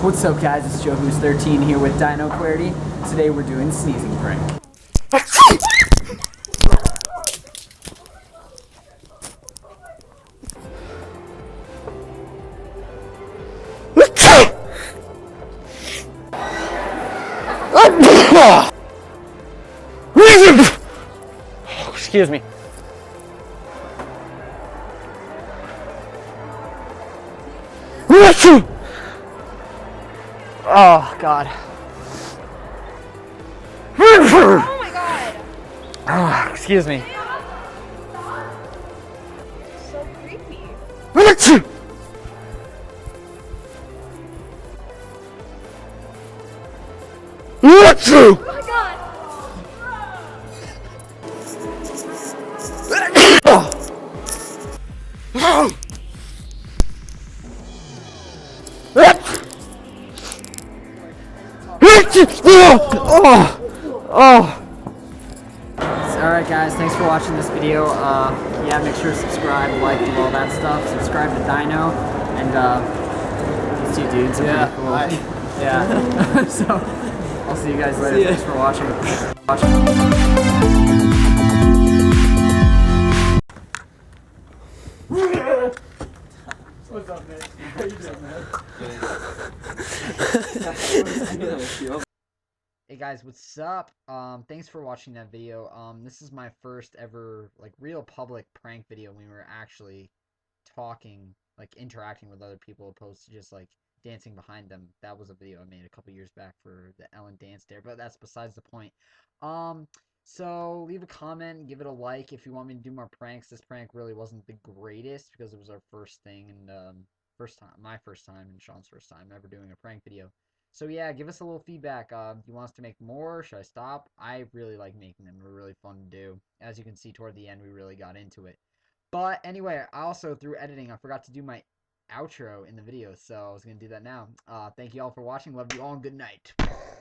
What's up, guys? It's Joe Who's 13 here with Dino Clarity. Today we're doing sneezing prank. Excuse me. Wachu! Oh God. Oh my God. Oh, excuse me. So creepy. Wachu! Wachu! Oh my God. Alright guys, thanks for watching this video. Yeah, make sure to subscribe, like, do all that stuff. Subscribe to Dino, and these two dudes are pretty cool. Yeah. So, I'll see you guys later. Thanks for watching. What's up, man? How you doing, man? Hey guys, what's up? Thanks for watching that video. This is my first ever like real public prank video when we were actually talking, like interacting with other people opposed to just like dancing behind them. That was a video I made a couple years back for the Ellen Dance Dare, but that's besides the point. So leave a comment, give it a like if you want me to do more pranks. This prank really wasn't the greatest because it was our first thing and my first time and Sean's first time ever doing a prank video. So yeah, give us a little feedback. Do you want us to make more? Should I stop? I really like making them. They're really fun to do. As you can see toward the end, we really got into it. But anyway, I also, through editing, I forgot to do my outro in the video, so I was going to do that now. Thank you all for watching. Love you all and good night.